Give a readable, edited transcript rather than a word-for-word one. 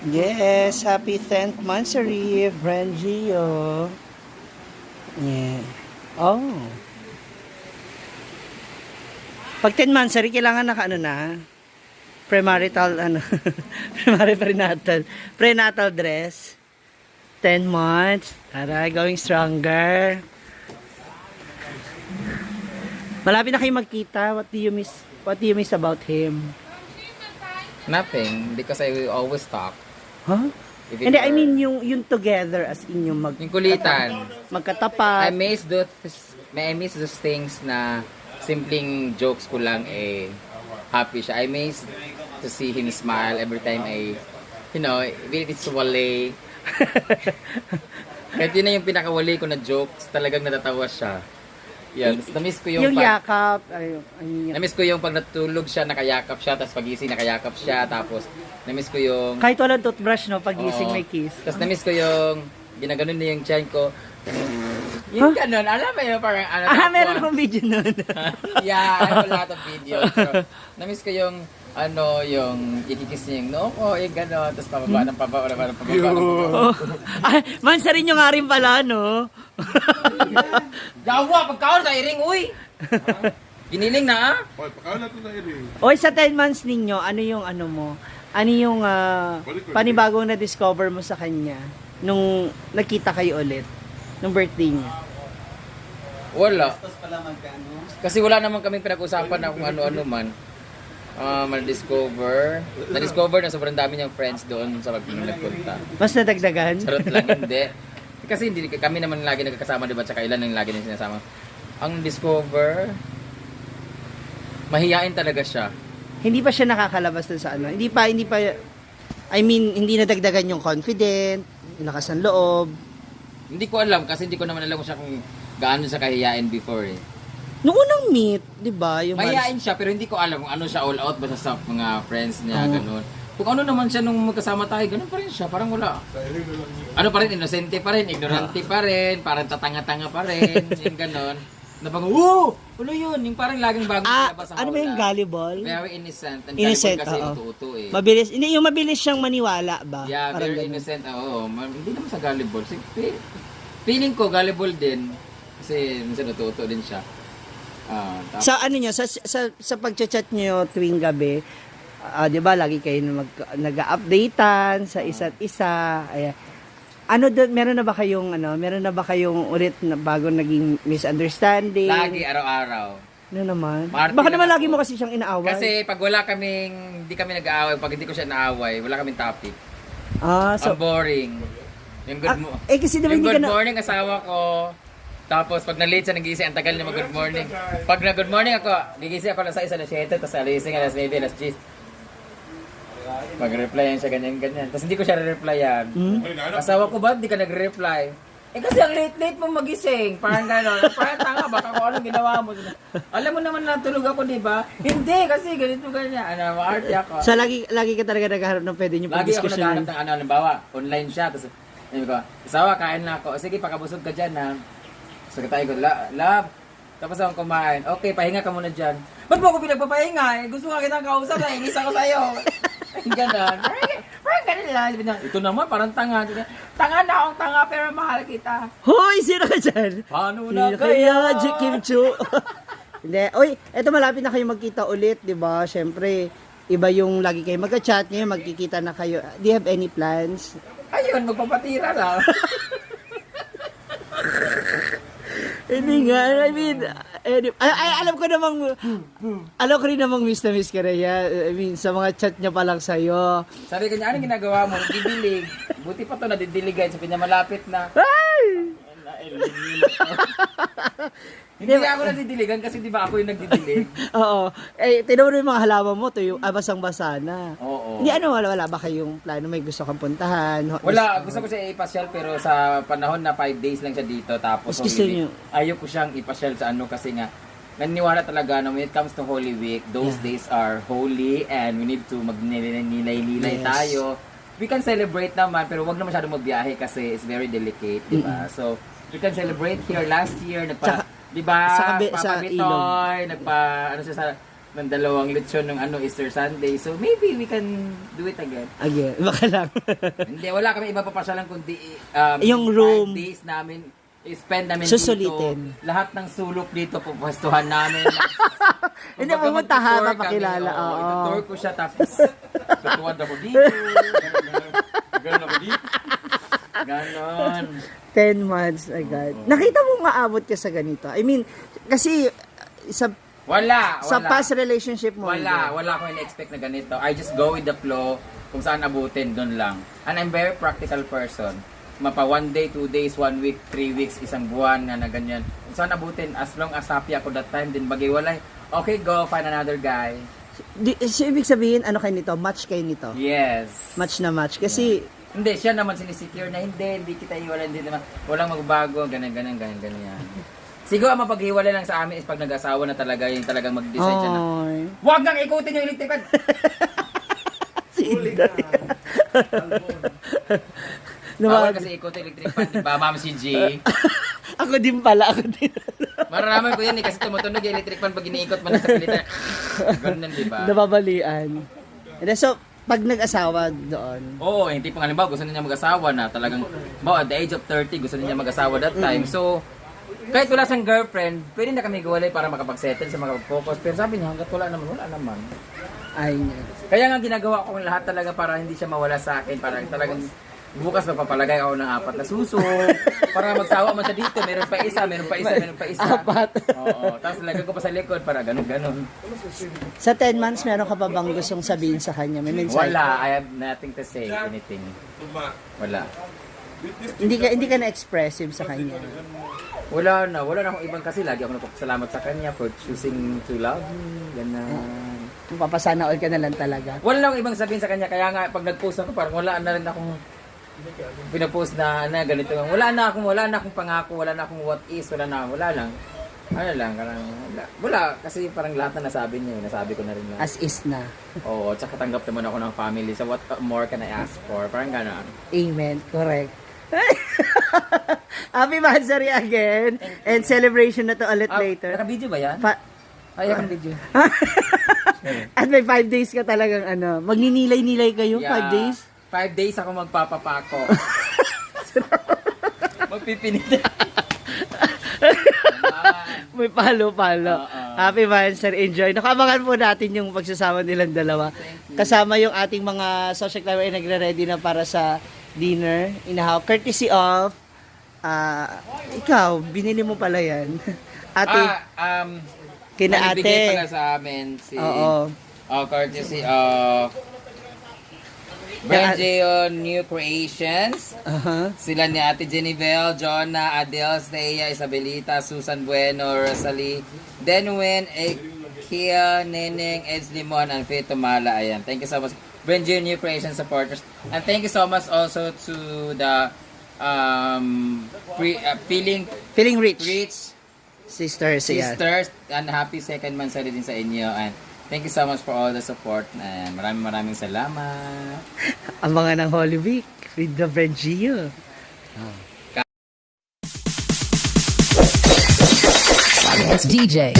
Yes, happy 10th monthsary, Brand Gio. Yeah. Oh. Pag 10 monthsary, kailangan naka ano na? Premarital, ano? Prenatal dress. 10 months. Aray, going stronger. Malapit na kayo magkita. What do you miss about him? Nothing, because I will always talk. Huh? Even Hindi, I for- mean yung together as in yung Yung kulitan. magkatapat. I miss those things na simpleng jokes ko lang happy siya. I miss to see him smile every time even if it's wale. Kahit yun na yung pinakawali ko na jokes, talagang natatawa siya. Yan, na-miss ko yung yakap. na-miss ko yung pag natulog siya, nakayakap siya, tapos pagising nakayakap siya, tapos na-miss ko yung Kahit walang toothbrush, no? Pagising Oo. may kiss. Tapos na-miss ko yung ginaganon niya yung tiyan ko. Yung ganon, alam mo yun, parang ano. Meron akong video nun. Yeah, I have a lot of videos. Pero, na-miss ko yung yung ikikiss niya yung no ko, yung ganon. Tapos pababa ng pababa, ng pababa. Oh. Ay, mansarin nyo nga rin pala, no? Yawa, pagkaon sa iring, uy! Giniling na, ah? Oy, pakaw na ito na iring. Oy, sa 10 months ninyo, ano yung ano mo? Ano yung panibagong na-discover mo sa kanya nung nagkita kayo ulit? Nung birthday niya? Wala. Kasi wala naman kaming pinag-usapan na kung ano-ano man. Na-discover na sobrang dami niyang friends doon sa nagpunta. Mas nadagdagan? Charot lang, hindi. Kasi hindi kami naman lagi nagkakasama, diba? Tsaka ilan ang lagi nang sinasama. Ang discover, mahiyain talaga siya. Hindi pa siya nakakalabas dun sa ano. Hindi pa, I mean, hindi nadagdagan yung confident, yung lakas ng loob. Hindi ko alam kasi hindi ko naman alam kung siya kung gaano siya kahiyain before eh. Nung unang meet, di ba? Yung Mahiyain siya pero hindi ko alam kung ano siya all out basta sa mga friends niya, ganun. Kung ano naman siya nung magkasama tayo, ganun pa rin siya. Parang wala. Ano pa rin, inosente pa rin, ignorante pa rin, parang tatanga-tanga pa rin, yung ganun. Na bang, ano yun? Yung parang laging bagong palabas sa ano ba yung gullible? Very innocent. And Innocent, gullible kasi oo. uto-uto eh. Mabilis, hindi, yung mabilis siyang maniwala ba? Yeah, Parang very ganun. innocent. Oo, hindi naman sa gullible. Feeling ko gullible din. Kasi minsan uto-uto din siya. Sa ano nyo, sa pagchat-chat nyo tuwing gabi, 'di ba lagi kayo nag-updatean sa isa't isa. Ayan. Ano doon, meron na ba kayong ulit na bago naging misunderstanding? Lagi, araw-araw. Ano naman? Marty Baka lang naman ako. lagi mo kasi siyang inaaway. Kasi pag wala hindi kami nag-aaway, pag hindi ko siya naaway, wala kaming topic. So, Ang boring. Yung kasi diba yung hindi good ka na... morning asawa ko. Tapos pag na-late siya, nagising, ang tagal niya mag-good morning. Pag na-good morning ako, gigising ako alas 6, alas 7, tapos alising alas 9, alas 10. Mag-replyan siya ganyan-ganyan. Tapos hindi ko siya re-replyan. Asawa ko ba, hindi ka nag-reply? Kasi ang late-late mo magising. Parang gano'n. Parang tanga, baka kung anong ginawa mo. Alam mo naman natulog ako, di ba? Hindi, kasi ganito ganyan. Maarte ako. So, lagi ka talaga naghaharap ng pwede nyo Lagi ako pag-discussionan. naghahanap ng halimbawa, online siya. Tapos, sabi ko, asawa, kain na ako. Sige, pakabusog ka dyan, ha. So, tayo ko, love. Tapos akong kumain. Okay, pahinga ka muna dyan. Ba't mo ako pinagpapahinga? Gusto nga kitang kausap, nainis ako sa'yo. Ganon. Parang ganun lang. Ito naman, parang tanga. Tanga na akong tanga, pero mahal kita. Hoy, sino ka dyan? Paano Sino na kaya? Kim Chu? Hindi. Oy, eto malapit na kayo magkita ulit, di ba? Siyempre, iba yung lagi kayo magka-chat, ngayon magkikita na kayo. Do you have any plans? Ayun, magpapatira lang. Hindi nga, I mean, alam ko rin namang miss na miss ka na yan. I mean, sa mga chat niya pa lang sa'yo. Sabi ko niya, anong ginagawa mo? Didilig. Buti pa to nadidiligan. Sabi niya, malapit na. Ay! Hindi ako nadidiligan kasi di ba ako yung nagdidilig? Oo. Tinan mo yung mga halaman mo, to yung basang-basa na. Oo. Hindi, wala ba kayong plano? May gusto kang puntahan? Wala, gusto ko siya ipasyal pero sa panahon na 5 days lang siya dito tapos Mas gusto Holy niyo? Week. Ayaw ko siyang ipasyal sa ano kasi nga naniniwala talaga na when it comes to Holy Week, those days are holy and we need to magnilay-nilay Yes. tayo. We can celebrate naman pero wag na masyadong magbiyahe kasi it's very delicate, di ba? So, we can celebrate here last year, Tsaka- di ba? sa Papa ilog. Bitoy, ano siya sa ng 2 lechon ng Easter Sunday. So maybe we can do it again. Again, baka lang. Hindi, wala kami iba papasyalan kundi Yung room. 5 days namin spend namin Susulitin. dito. Lahat ng sulok dito pupustuhan namin. Hindi, pumunta ha, papakilala. Oo. Itutour ko siya tapos tutuwad ako dito. Ganon ako dito. Ganon. 10 months, my God. Nakita mo maabot ka sa ganito? I mean, kasi sa Wala. past relationship mo. Wala akong in-expect na ganito. I just go with the flow. Kung saan abutin, doon lang. And I'm very practical person. Mapa 1 day, 2 days, 1 week, 3 weeks, isang buwan na ganyan. Kung saan abutin, as long as happy ako that time, din bagay walay, okay, go, find another guy. So, ibig sabihin, ano kayo nito? Match kayo nito? Yes. Match na match. Kasi, Hindi, siya naman sinisecure na hindi kita iwalay, hindi naman, walang magbago, ganyan. Siguro ang mapaghiwalay lang sa amin is pag nag-asawa na talaga, yung talagang mag-decide siya na, Ay. huwag nang ikutin yung electric fan. Bawal kasi ikutin yung electric fan, di ba, Ma'am si G? Ako din pala, Mararaman ko yan kasi tumutunog yung electric fan pag iniikot mo na sa pilitan. Ganun, di ba? Nababalian. And then, so, pag nag-asawa doon, Oo, yung tipong halimbawa gusto niya mag-asawa na talagang, at the age of 30 gusto niya mag-asawa that time. So, kahit wala siyang girlfriend, pwede na kami gawalay para makapag-settle sa makapag-focus. Pero sabi niya, hanggat wala naman. ay, Kaya nga ginagawa ko lahat talaga para hindi siya mawala sa akin. Para talagang bukas mapapalagay ako ng 4 na suso. Para magsawa man siya dito, meron pa isa. 4. Oo, tapos lagay ko pa sa likod para ganun. Sa 10 months, meron ka pa bang gustong sabihin sa kanya? May mensahe? Wala, I have nothing to say, anything. Wala. Hindi ka na-expressive sa kanya. Wala na akong ibang kasi lagi ako nagpapasalamat sa kanya for choosing to love me, ganun. Papasana all ka na lang talaga. Wala na akong ibang sabihin sa kanya, kaya nga pag nag-post ako parang wala na rin akong pinapost na ganito. Wala na akong pangako, wala na akong what is, wala lang. Ano lang, wala. Kasi parang lahat na nasabi niya, nasabi ko na rin lahat. As is na. Oo, tsaka tanggap naman ako ng family, so what more can I ask for? Parang gano'n. Amen. Correct. Happy Mansari again. And celebration na to ulit later. Naka-video ba yan? Ay, akong video. At may 5 days ka talagang magninilay-nilay kayo, 5 days? 5 days ako magpapapako. Magpipinita. May palo-palo. Happy Mansari, enjoy. Nakabangan po natin yung pagsasama nilang dalawa. Kasama yung ating mga social club ay nagre-ready na para sa dinner. Courtesy of ikaw, binili mo pala yan. Ate, kina ate. Nagbigay pala sa amin si... Oo. Courtesy of... Benjeo New Creations. Sila ni Ate Jennivel, Jonah, Adele, Thea, Isabelita, Susan Bueno, Rosalie, Denwin, Kia, Neneng, Eds Limon, and Fito Mala. Ayan. Thank you so much. Benjeo New Creations supporters. And thank you so much also to the Feeling rich. Sisters. Sisters. And happy second month sa din sa inyo. And thank you so much for all the support. And maraming salamat. Ang mga ng Holy Week with the Benjio. It's DJ.